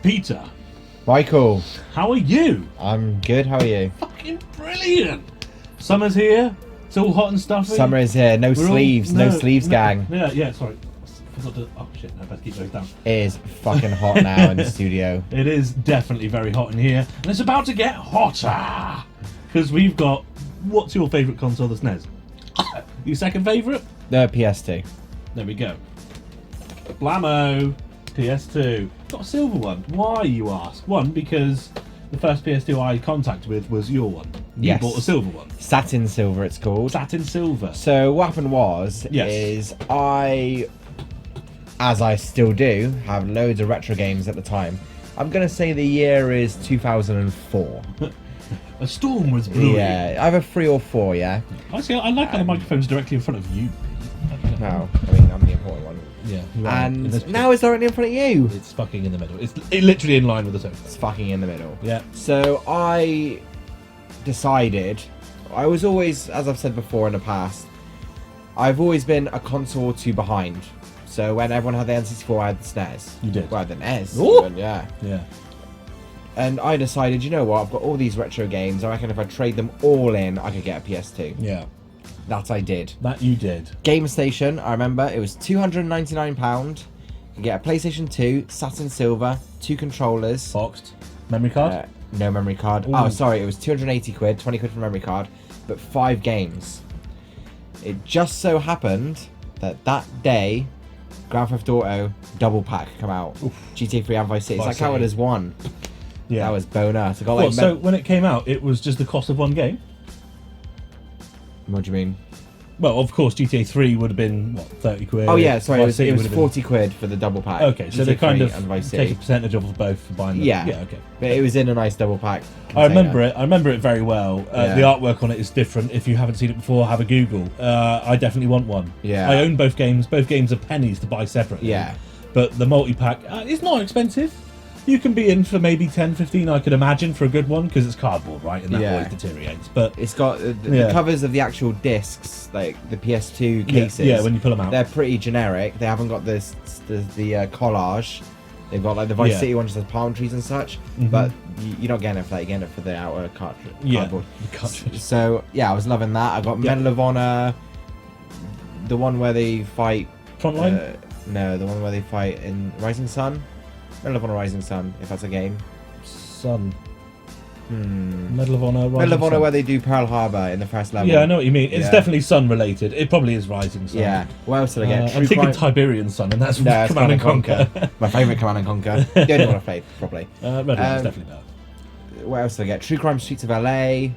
Peter. Michael. How are you? I'm good, how are you? Fucking brilliant. Summer's here. It's all hot and stuffy. Summer is here, no sleeves, no sleeves, gang. Yeah, sorry. Oh shit, I better keep those down. It is fucking hot now in the studio. It is definitely very hot in here, and it's about to get hotter because we've got. What's your favourite console? The SNES. Your second favourite? The PS2. There we go. Blammo, PS2. Got a silver one. Why, you ask? One, because the first PS2 I contacted with was your one. You Yes. bought a silver one. Satin Silver, it's called. Satin silver. So what happened was, Yes. is as I still do, have loads of retro games at the time. I'm going to say the year is 2004. A storm was brewing. Yeah, either 3 or 4, yeah? Actually, I like how the microphone's directly in front of you. No, I mean, I'm the important one. Yeah. And now it's directly in front of you. It's fucking in the middle. It's literally in line with the sofa. It's fucking in the middle. Yeah. So I decided, I was always, as I've said before in the past, I've always been a console or two behind. So when everyone had the N64, I had the SNES. You did? Well, the NES. Ooh! Even, yeah. Yeah. And I decided, you know what, I've got all these retro games. I reckon if I trade them all in, I could get a PS2. Yeah. That I did. That you did. Game Station, I remember, it was £299. You can get a PlayStation 2, Satin Silver, 2 controllers. Boxed. Memory card? No memory card. Ooh. Oh, sorry, it was 280 quid, 20 quid for memory card, but 5 games. It just so happened that day, Grand Theft Auto double pack come out. Oof. GTA 3 and Vice City. It's Vice like counted City. as one. Yeah. That was bonus. I got Well, like. so when it came out, it was just the cost of one game? What do you mean? Well, of course, GTA 3 would have been, what, 30 quid? Oh yeah, sorry, Vice City it was would have 40 quid for the double pack. been... Okay, so GTA they kind 3 of and Vice take a City. percentage of both for buying them. Yeah. Yeah, okay. But it was in a nice double pack. I remember it. I remember it very well. Yeah. The artwork on it is different. If you haven't seen it before, have a Google. I definitely want one. Yeah. I own both games. Both games are pennies to buy separately. Yeah. But the multi-pack is not expensive. You can be in for maybe 10, 15, I could imagine, for a good one, because it's cardboard, right? And that Yeah. always deteriates. But It's got the Yeah. covers of the actual discs, like the PS2 cases. yeah, when you pull them out. They're pretty generic. They haven't got the collage. They've got like the Vice Yeah. City one just has palm trees and such. Mhm. But you're not getting it for that. You're getting it for the outer cardboard. the cartridge. So yeah, I was loving that. I got Yeah. Medal of Honor, the one where they fight. Frontline? No, the one where they fight in Rising Sun. Medal of Honor Rising Sun, if that's a game. Sun. Hmm. Medal of Honor. Medal of Honor where they do Pearl Harbor in the first level. Yeah, I know what you mean. It's Yeah. definitely Sun related. It probably is Rising Sun. Yeah. What else did I get? I'm True thinking Crime- Tiberian Sun, and that's No, it's Command and Conquer. My favourite Command and Conquer. The only one I played, probably. Red Alert's definitely better. What else did I get? True Crime Streets of LA.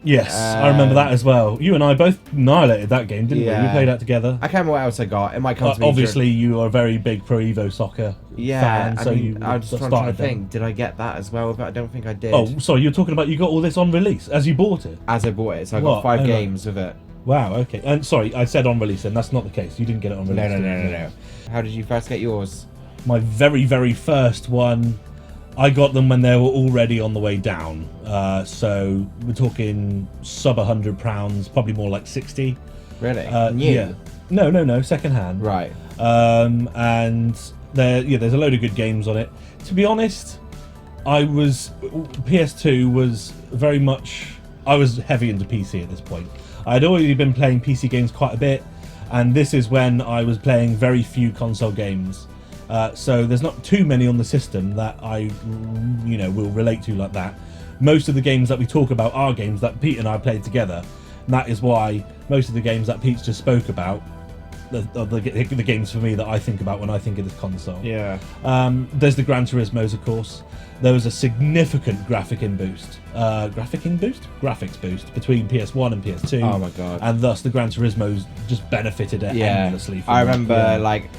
Yes, I remember that as well. You and I both annihilated that game, didn't we? We Yeah. played that together. I can't remember what else I got. It might come to me. Obviously, you are a very big Pro Evo soccer fan, so you I was just trying to started think. Did I get that as well? But I don't think I did. Oh, sorry, you're talking about you got all this on release as you bought it. As I bought it, so I What? got 5 Oh, right. games with it. Wow, okay. And sorry, I said on release, and that's not the case. You didn't get it on release. No. How did you first get yours? My very, very first one, I got them when they were already on the way down. So we're talking sub £100, probably more like 60. Really? New? Yeah. No, second hand. Right. And there's a load of good games on it. To be honest, PS2 was very much, I was heavy into PC at this point. I'd already been playing PC games quite a bit, and this is when I was playing very few console games. So there's not too many on the system that I, will relate to like that. Most of the games that we talk about are games that Pete and I played together. And that is why most of the games that Pete just spoke about are the games for me that I think about when I think of this console. Yeah. There's the Gran Turismos, of course. There was a significant graphics boost between PS1 and PS2. Oh my god. And thus the Gran Turismos just benefited endlessly. From I that. remember Yeah. like.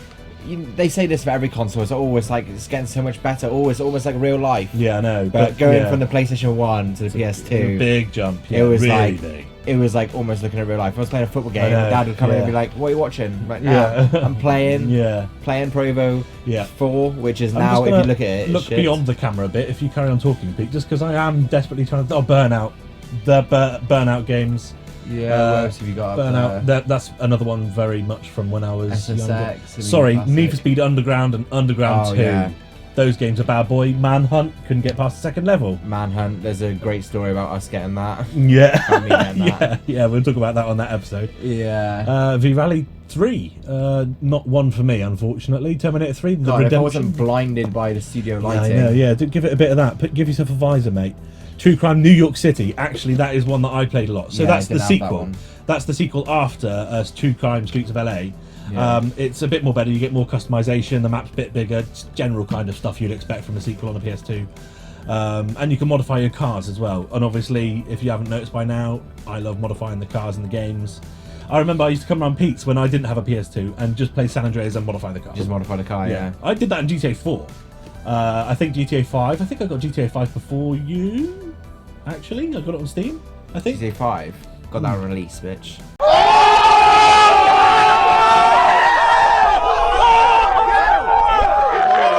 They say this for every console. It's always like it's getting so much better. Almost like real life. Yeah, I know. But going from the PlayStation 1 to the PS2, big jump. Yeah, it was really like big. It was like almost looking at real life. I was playing a football game, I know, and Dad would come in and be yeah. like, "What are you watching?" I'm like, Yeah. I'm playing. Yeah. Playing Pro Evo Yeah. 4, which is I'm now, just if you gonna look at it, look shit. beyond the camera a bit if you carry on talking, Pete, just because I am desperately trying to. Oh, Burnout. The Burnout games. Yeah. What else have you got? Burnout. That's another one very much from when I was SSX, younger. Elite Sorry, Classic. Need for Speed Underground and Underground 2. Yeah. those games are bad boy. Manhunt couldn't get past the second level. Manhunt. There's a great story about us getting that. Yeah, Family getting that. yeah. We'll talk about that on that episode. Yeah. V-Rally 3, not one for me, unfortunately. Terminator 3, the God, if I Redemption. wasn't blinded by the studio lighting. I know, yeah. Give it a bit of that. Give yourself a visor, mate. True Crime New York City. Actually, that is one that I played a lot. So Yeah, that's I did the have that sequel. one. That's the sequel after True Crime Streets of LA. Yeah. It's a bit more better. You get more customization. The map's a bit bigger. Just general kind of stuff you'd expect from a sequel on a PS2. And you can modify your cars as well. And obviously, if you haven't noticed by now, I love modifying the cars in the games. I remember I used to come around Pete's when I didn't have a PS2 and just play San Andreas and modify the car. Just modify the car, yeah. I did that in GTA 4. I think GTA 5. I think I got GTA 5 before you. Actually, I got it on Steam. I think. GTA 5. Got that release, bitch.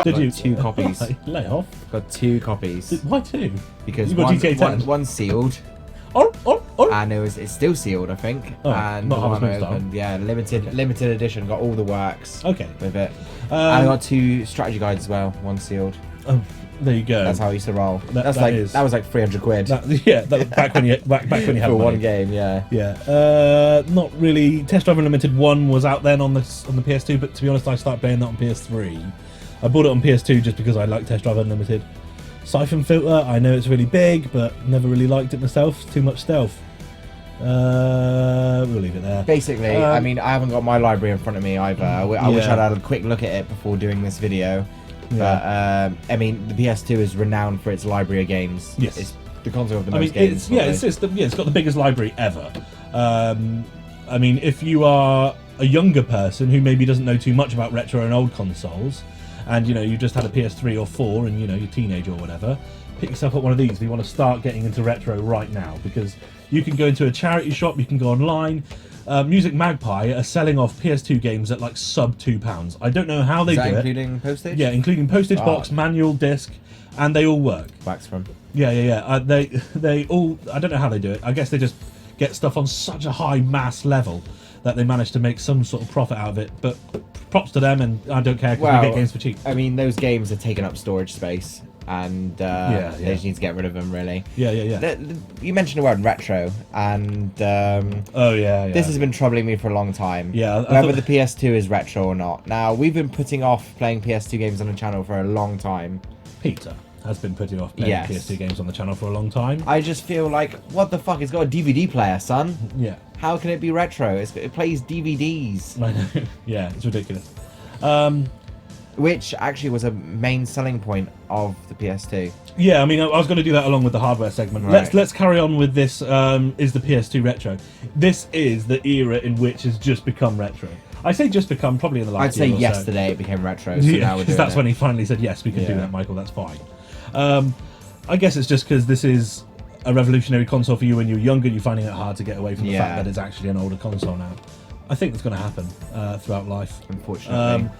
Did you? 2 copies. Lay off. Got 2 copies. Why 2? Because You got GTA 10? one's sealed, Oh. and it's still sealed, I think. Oh, and not the Harvest one Moon style. opened, yeah, limited edition, got all the works Okay. with it. And I got 2 strategy guides as well, one sealed. Oh, there you go. That's how I used to roll. That That was like 300 quid back when you back when you had for money. one game, yeah. Yeah. Not really. Test Drive Unlimited 1 was out then on the PS2, but to be honest, I started playing that on PS3. I bought it on PS2 just because I like Test Drive Unlimited. Siphon Filter, I know it's really big, but never really liked it myself. It's too much stealth. We'll leave it there. Basically, I mean, I haven't got my library in front of me either. I wish Yeah. I'd had a quick look at it before doing this video. Yeah. But I mean, the PS2 is renowned for its library of games. Yes. It's the console of the I most mean, games. it's got the biggest library ever. I mean, if you are a younger person who maybe doesn't know too much about retro and old consoles, and you just had a PS3 or 4, and you're a teenager or whatever, pick yourself up one of these if you want to start getting into retro right now, because you can go into a charity shop, you can go online. Music Magpie are selling off PS2 games at like sub £2. I don't know how they Is that do it. including postage? Yeah, including postage box, manual, disc, and they all work. Wax from. Yeah. They all. I don't know how they do it. I guess they just get stuff on such a high mass level that they manage to make some sort of profit out of it. But props to them, and I don't care because we get games for cheap. I mean, those games are taking up storage space, and they just need to get rid of them, really. Yeah. You mentioned the word retro, and Oh yeah. this has been troubling me for a long time. Yeah, Whether the PS2 is retro or not. Now, we've been putting off playing PS2 games on the channel for a long time. Peter has been putting off playing Yes. PS2 games on the channel for a long time. I just feel like, what the fuck? It's got a DVD player, son. Yeah. How can it be retro? It plays DVDs. I know. Yeah, it's ridiculous. Which actually was a main selling point of the PS2. Yeah, I mean, I was going to do that along with the hardware segment. Right. Let's carry on with this. Is the PS2 retro? This is the era in which has just become retro. I say just become, probably in the last I'd say year or so. yesterday it became retro, so Yeah, now we're 'cause doing that's it. when he finally said, yes, we can do Yeah. that, Michael, that's fine. I guess it's just because this is a revolutionary console for you when you're younger, you're finding it hard to get away from the fact that it's actually an older console now. I think that's going to happen throughout life. Unfortunately.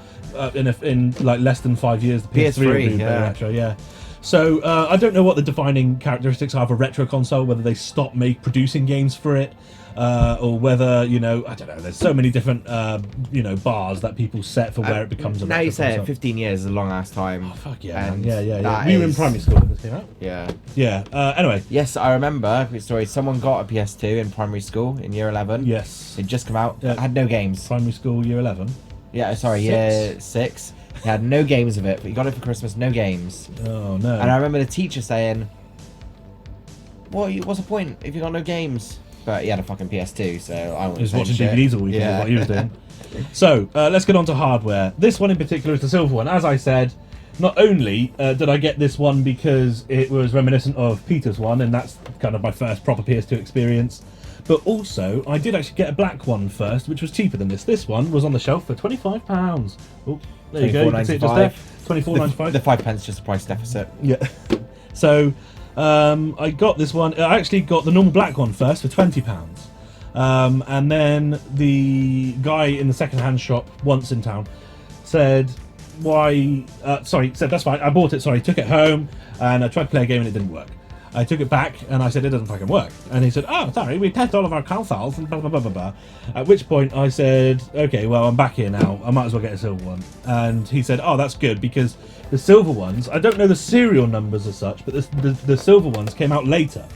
In like less than 5 years, the PS3 will PS3, be yeah. retro, yeah. So I don't know what the defining characteristics are of a retro console, whether they stop producing games for it, or whether, I don't know, there's so many different, bars that people set for where it becomes a now retro you say console. it, 15 years is a long ass time. Oh, fuck yeah, And man. Yeah. that We were in is- primary school when this came out. Yeah. Yeah, anyway. Yes, I remember. Quick story. Someone got a PS2 in primary school in year 11. Yes. It just come out. Yeah. Had no games. Primary school, year 11. Yeah, sorry, year 6. He had no games of it, but he got it for Christmas, no games. Oh, no. And I remember the teacher saying, what's the point if you got no games? But he had a fucking PS2, so I He wasn't was saying watching shit. DVDs all weekend, is what he was doing. So, let's get on to hardware. This one in particular is the silver one. As I said, not only did I get this one because it was reminiscent of Peter's one, and that's kind of my first proper PS2 experience, but also I did actually get a black one first, which was cheaper than this. This one was on the shelf for £25. Oh, there you go. You can see it just there. £24.95. The 5 pence just a price deficit. Yeah. So I got this one. I actually got the normal black one first for £20. And then the guy in the second-hand shop once in town said, said that's fine. I bought it, took it home, and I tried to play a game and it didn't work. I took it back and I said it doesn't fucking work. And he said, oh, sorry, we test all of our consoles and blah, blah, blah, blah, blah. At which point I said, okay, well, I'm back here now. I might as well get a silver one. And he said, oh, that's good because the silver ones, I don't know the serial numbers as such, but the silver ones came out later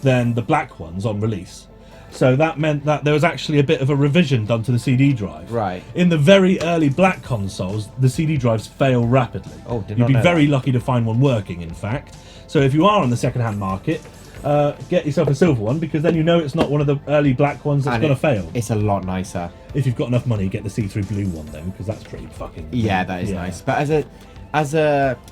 than the black ones on release. So that meant that there was actually a bit of a revision done to the CD drive. Right. In the very early black consoles, the CD drives fail rapidly. Oh, did You'd not be know very that. lucky to find one working, in fact. So if you are on the second-hand market, get yourself a silver one because then you know it's not one of the early black ones that's going to fail. It's a lot nicer. If you've got enough money, get the see-through blue one though, because that's pretty fucking. Yeah, that is nice. But as a, I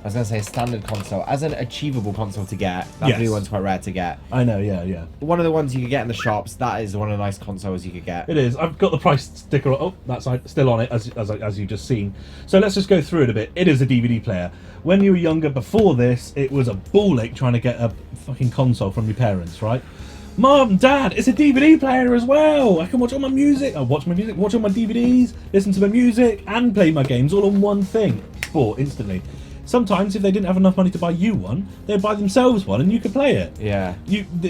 was gonna say a standard console, as an achievable console to get, that blue one's quite rare to get. I know, yeah. One of the ones you could get in the shops. That is one of the nice consoles you could get. It is. I've got the price sticker. Oh, that's still on it, as you've just seen. So let's just go through it a bit. It is a DVD player. When you were younger, before this, it was a ball ache trying to get a fucking console from your parents, right? Mom, Dad, it's a DVD player as well. I can watch all my music. Watch all my DVDs, listen to my music, and play my games all on one thing. Bought instantly. Sometimes, if they didn't have enough money to buy you one, they'd buy themselves one, and you could play it. Yeah.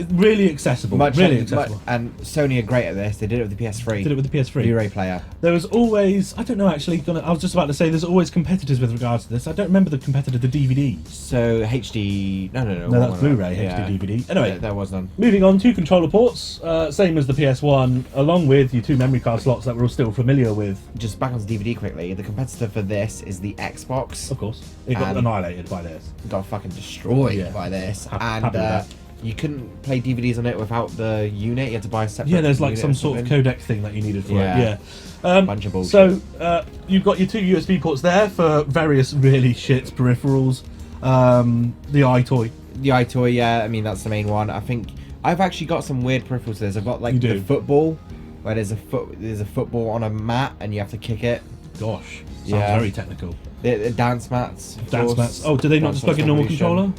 Really accessible. Really accessible. And Sony are great at this. They did it with the PS3. Did it with the PS3. Blu-ray player. There was always, I don't know actually, I was just about to say there's always competitors with regards to this. I don't remember the competitor to DVD. So HD, no, that's Blu-ray, HD DVD. Anyway, yeah, there was none. Moving on, 2 controller ports, same as the PS1, along with your 2 memory card slots that we're all still familiar with. Just back onto DVD quickly, the competitor for this is the Xbox. Of course. It got annihilated by this. Got fucking destroyed by this. And you couldn't play DVDs on it without the unit. You had to buy a separate. Yeah, there's like some sort of codec thing that you needed for it. Yeah. Bunch of bullshit. So you've got your 2 USB ports there for various really shit peripherals. The iToy. The iToy, yeah. I mean, that's the main one. I think I've actually got some weird peripherals. There's I've got like the football, where there's a football on a mat and you have to kick it. Gosh, sounds very technical. The dance mats. Dance mats. Oh, do they not just plug in normal controller?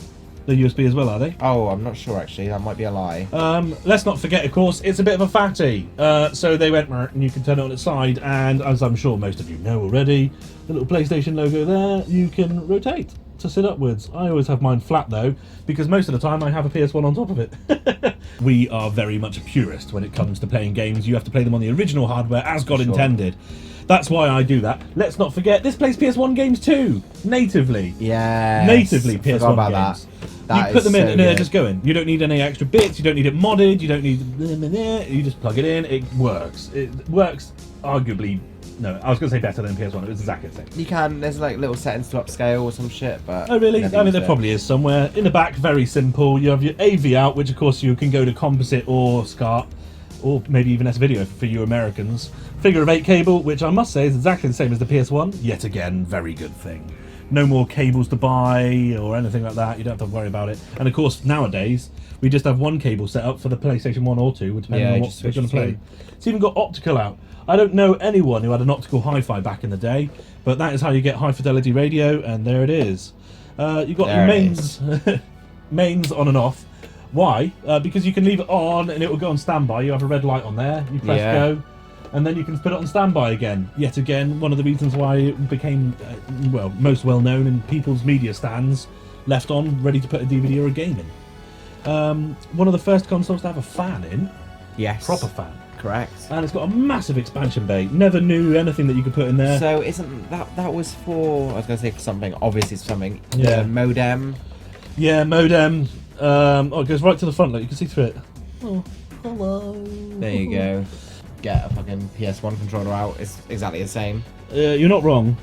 The USB as well, are they? Oh, I'm not sure actually. That might be a lie. Let's not forget, of course, it's a bit of a fatty. So they went, and you can turn it on its side, and as I'm sure most of you know already, the little PlayStation logo there, you can rotate to sit upwards. I always have mine flat though, because most of the time I have a PS1 on top of it. We are very much a purist when it comes to playing games. You have to play them on the original hardware as God intended. That's why I do that. Let's not forget, this plays PS1 games too, natively. Yeah. Natively PS1 about games. That you put them in and they're good. just going. You don't need any extra bits, you don't need it modded, you don't need... You just plug it in, it works. It works arguably... No, I was going to say better than PS1, it was exactly the same. You can, there's like little settings to upscale or some shit, but... Oh really? I mean, there probably is somewhere. In the back, very simple. You have your AV out, which of course you can go to composite or SCART, or maybe even S-Video for you Americans. Figure of 8 cable, which I must say is exactly the same as the PS1. Yet again, very good thing. No more cables to buy or anything like that. You don't have to worry about it. And of course, nowadays, we just have one cable set up for the PlayStation 1 or 2, depending on what we're going to play. It's even got optical out. I don't know anyone who had an optical hi-fi back in the day, but that is how you get high-fidelity radio, and there it is. You've got your mains, mains on and off. Why? Because you can leave it on and it will go on standby. You have a red light on there. You press go, and then you can put it on standby again. Yet again, one of the reasons why it became, well, most well known in people's media stands, left on, ready to put a DVD or a game in. One of the first consoles to have a fan in. Yes. Proper fan. Correct. And it's got a massive expansion bay. Never knew anything that you could put in there. So isn't that was for, I was going to say for something, obviously it's something. Yeah. Modem. Yeah, modem. It goes right to the front, like you can see through it. Oh, hello. There you go. Get a fucking PS1 controller out. It's exactly the same. You're not wrong.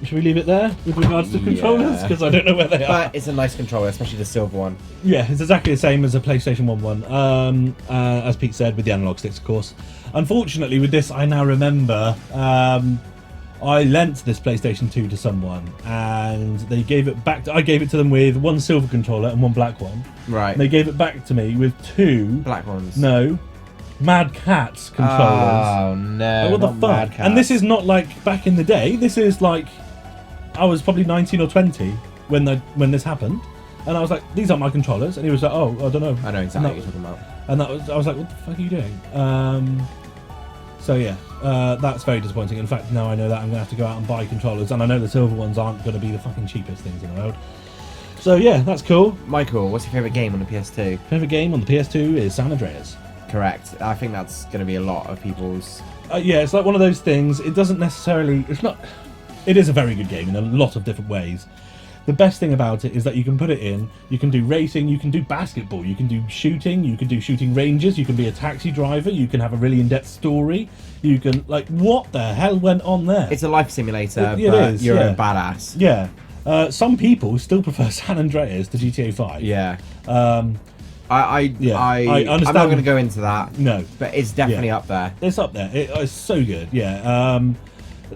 Should we leave it there with regards to controllers? Because I don't know where they are. But it's a nice controller, especially the silver one. Yeah, it's exactly the same as a PlayStation 1 one. As Pete said, with the analog sticks, of course. Unfortunately, with this, I now remember I lent this PlayStation 2 to someone, and they gave it back. I gave it to them with one silver controller and one black one. Right. And they gave it back to me with 2 black ones. No. Mad Catz controllers. Oh no! What the fuck? And this is not like back in the day. This is like I was probably 19 or 20 when this happened, and I was like, "These aren't my controllers." And he was like, "Oh, I don't know." I know exactly what you're talking about. And I was like, "What the fuck are you doing?" So yeah, that's very disappointing. In fact, now I know that I'm gonna have to go out and buy controllers, and I know the silver ones aren't gonna be the fucking cheapest things in the world. So yeah, that's cool. Michael, what's your favourite game on the PS2? Favorite game on the PS2 is San Andreas. Correct. I think that's going to be a lot of people's... Yeah, it's like one of those things. It doesn't necessarily. It's not. It is a very good game in a lot of different ways. The best thing about it is that you can put it in. You can do racing. You can do basketball. You can do shooting. You can do shooting ranges. You can be a taxi driver. You can have a really in-depth story. You can what the hell went on there? It's a life simulator, It but is, you're yeah. a badass. Yeah. Some people still prefer San Andreas to GTA 5. Yeah. I I'm understand. not going to go into that. No. But it's definitely up there. It's up there. It's so good. Yeah.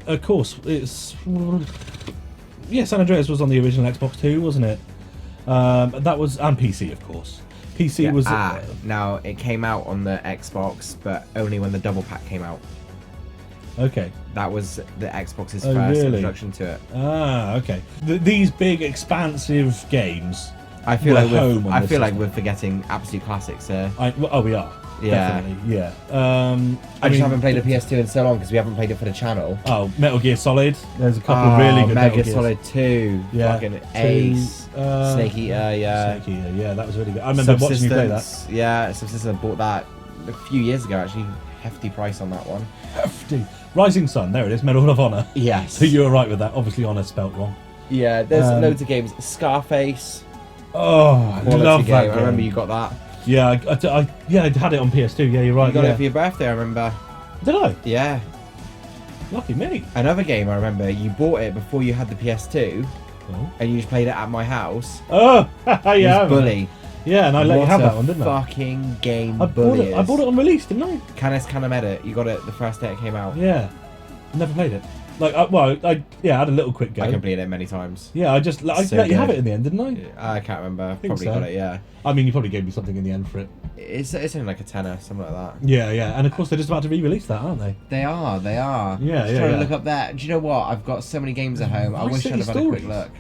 Of course, it's. Yeah, San Andreas was on the original Xbox too, wasn't it? That was, and PC, of course. PC Yeah, was. now, it came out on the Xbox, but only when the double pack came out. Okay. That was the Xbox's Oh, first really? introduction to it. Okay. These big, expansive games. I feel were like home we're, on I this feel like system. we're forgetting absolute classics here. We are. Yeah. Definitely. Yeah. I just haven't played a PS2 in so long because we haven't played it for the channel. Oh, Metal Gear Solid. There's a couple of really good Metal Metal Gear Gears. Solid 2. Yeah. Fucking 2, Ace. Snake Eater, yeah. Snake Eater, yeah, that was really good. I remember watching you play that. Subsistence, yeah, Subsistence. I bought that a few years ago, actually. Hefty price on that one. Hefty. Rising Sun, there it is, Medal of Honor. Yes. So you were right with that. Obviously, Honor spelt wrong. Yeah, there's loads of games. Scarface. Oh, I Quality love game. that I game. remember you got that. Yeah, I had it on PS2. Yeah, you're right. You got yeah. it for your birthday, I remember. Did I? Yeah. Lucky me. Another game I remember, you bought it before you had the PS2, Oh, and you just played it at my house. yeah. It was Bully. Yeah, and I let you What have a that one, didn't I? fucking game I Bully bought it on release, didn't I? Canis Canamedit. You got it the first day it came out. Yeah. Never played it. Like, I had a little quick go. I completed it many times. Yeah, I So let you have good. it in the end, didn't I? I can't remember. think Probably so. got it, yeah. I mean, you probably gave me something in the end for it. It's only like a tenner, something like that. Yeah, yeah, and of course they're just about to re-release that, aren't they? They are. Yeah, Just yeah, trying yeah. to look up that. Do you know what? I've got so many games at home. I Vice wish City I'd have had a quick Stories. look.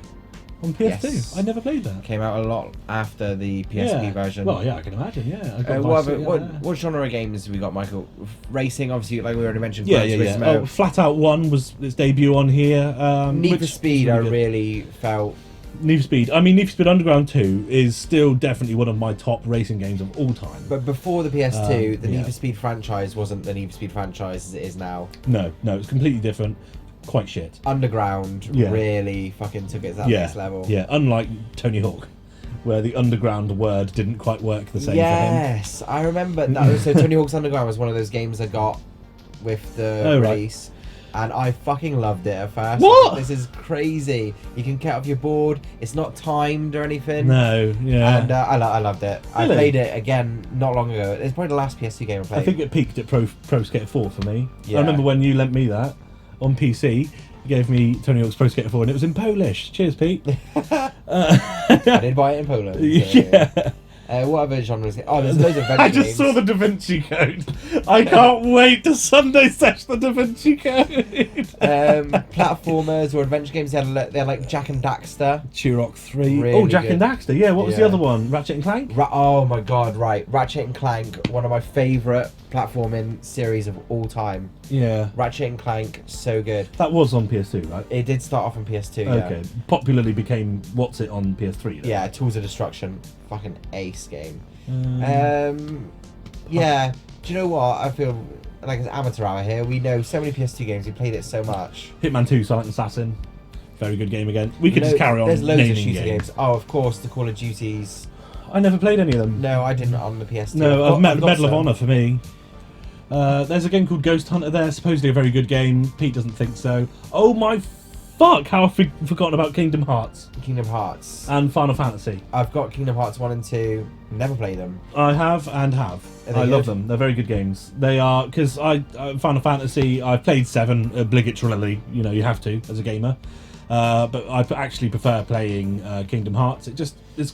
On PS2, Yes. I never played that. Came out a lot after the PSP Yeah. version. Well, yeah, I can imagine. Yeah. I got What, Vice City, what genre of games have we got, Michael? Racing, obviously, like we already mentioned. Yeah, Gran yeah, yeah. Turismo. Oh, Flat Out 1 was its debut on here. Need for which Speed, was I really good. really felt. Need for Speed. I mean, Need for Speed Underground 2 is still definitely one of my top racing games of all time. But before the PS2, the yeah. Need for Speed franchise wasn't the Need for Speed franchise as it is now. No, it's completely different. Quite shit. Underground Yeah. really fucking took it to that Yeah, next level. yeah. Unlike Tony Hawk, where the underground word didn't quite work the same Yes, I remember that. So Tony Hawk's Underground was one of those games I got with the Oh, right. race. And I fucking loved it at first. What? This is crazy. You can get off your board. It's not timed or anything. for him. No, yeah. And I loved it. I Really? played it again not long ago. It's probably the last PS2 game I played. I think it peaked at Pro Skater 4 for me. Yeah. I remember when you lent me that on PC. You gave me Tony Hawk's Pro Skater 4 and it was in Polish. Cheers, Pete. I did buy it in Poland. So, Yeah. What other genres? Oh, there's loads of adventure I just games. saw the Da Vinci Code. I can't wait to Sunday sesh the Da Vinci Code. Platformers or adventure games. They're like Jak and Daxter. Turok 3. Really oh, Jack good. and Daxter. Yeah, what was the Yeah. other one? Ratchet and Clank? Oh my god, right. Ratchet and Clank, one of my favourite platforming series of all time. Yeah. Ratchet and Clank, so good. That was on PS2, right? It did start off on PS2, yeah. Okay. Popularly became What's It on PS3. Though. Yeah, Tools of Destruction. Fucking ace game. Um, Yeah. Do you know what? I feel like it's amateur hour here. We know so many PS2 games. We played it so much. Hitman 2, Silent Assassin. Very good game again. We could just carry on There's loads naming of shooting games. games. Oh, of course, the Call of Duties. I never played any of them. No, I didn't on the PS2. No, I've got Medal of some. Honor for me. There's a game called Ghost Hunter there, supposedly a very good game. Pete doesn't think so. Oh my fuck, how I've forgotten about Kingdom Hearts Kingdom Hearts. and Final Fantasy. I've got Kingdom Hearts 1 and 2. Never played them. I have and have. Are they I love good? them. They're very good games. They are, because Final Fantasy, I've played 7 obligatorily, you know, you have to as a gamer. But I actually prefer playing Kingdom Hearts. It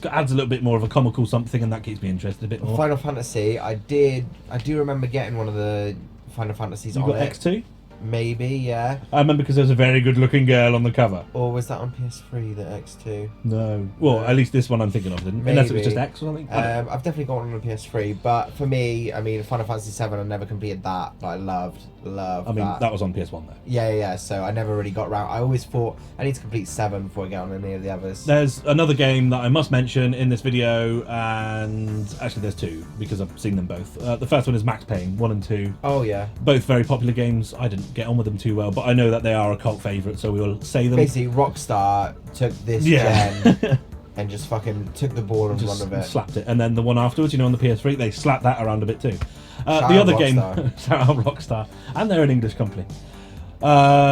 adds a little bit more of a comical something, and that keeps me interested a bit more. Final Fantasy, I do remember getting one of the Final Fantasies You on got it. X2? Maybe, yeah. I remember because there was a very good-looking girl on the cover. Or was that on PS3, the X2? No. Well, at least this one I'm thinking of didn't. Unless it was just X or something. I've definitely got one on the PS3, but for me, I mean, Final Fantasy VII, I never completed that, but I loved I mean, that was on PS1 though. Yeah, so I never really got around. I always thought, I need to complete 7 before I get on any of the others. There's another game that I must mention in this video, and actually there's two, because I've seen them both. The first one is Max Payne, 1 and 2. Oh, yeah. Both very popular games. I didn't get on with them too well, but I know that they are a cult favourite, so we will say them. Basically, Rockstar took this gen and just fucking took the ball and run with it. Slapped it. And then the one afterwards, on the PS3, they slapped that around a bit too. The other game, shout out Rockstar, and they're an English company.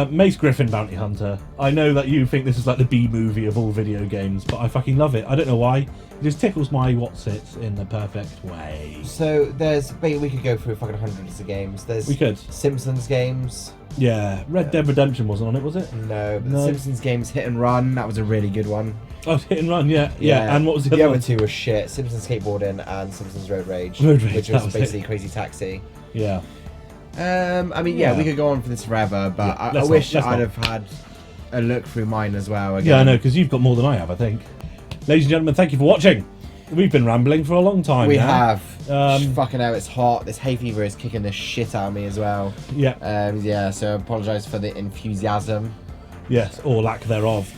Mace Griffin Bounty Hunter. I know that you think this is like the B movie of all video games, but I fucking love it. I don't know why. It just tickles my what's-its in the perfect way. So we could go through fucking hundreds of games. We could. Simpsons games. Yeah, Red Dead Redemption wasn't on it, was it? No, but the Simpsons games Hit and Run, that was a really good one. Oh, Hit and Run, yeah. And what was the other one? The other two were shit. Simpsons Skateboarding and Simpsons Road Rage. Which was basically Crazy Taxi. Yeah. I mean, we could go on for this forever, but I wish I'd have had a look through mine as well again. Yeah, I know, because you've got more than I have, I think. Ladies and gentlemen, thank you for watching. We've been rambling for a long time We now. have. Fucking hell, it's hot. This hay fever is kicking the shit out of me as well. Yeah. So I apologise for the enthusiasm. Yes, or lack thereof.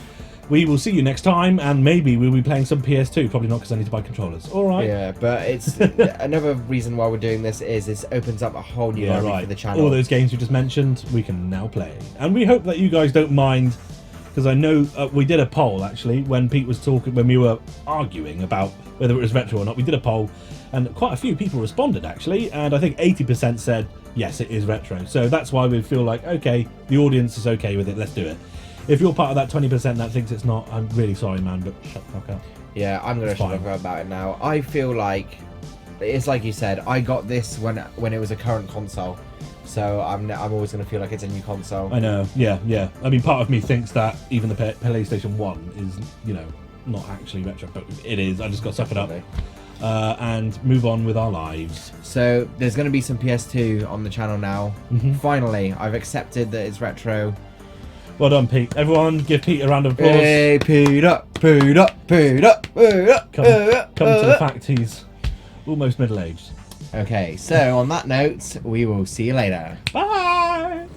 We will see you next time, and maybe we'll be playing some PS2. Probably not, because I need to buy controllers. All right. Yeah, but it's another reason why we're doing this is this opens up a whole new area for the channel. All those games you just mentioned, we can now play, and we hope that you guys don't mind, because I know we did a poll actually when Pete was talking, when we were arguing about whether it was retro or not. We did a poll, and quite a few people responded actually, and I think 80% said yes, it is retro. So that's why we feel like, okay, the audience is okay with it. Let's do it. If you're part of that 20% that thinks it's not, I'm really sorry, man, but shut the fuck up. Yeah, I'm going to shut up about it now. I feel like, it's like you said, I got this when it was a current console. So I'm always going to feel like it's a new console. I know, yeah. I mean, part of me thinks that even the PlayStation 1 is, not actually retro, but it is. I just got to suck it up and move on with our lives. So there's going to be some PS2 on the channel now. Finally, I've accepted that it's retro. Well done, Pete. Everyone, give Pete a round of applause. Hey, Pete up, Pete up, Pete up, Pete up. Come to the fact he's almost middle-aged. Okay, so on that note, we will see you later. Bye!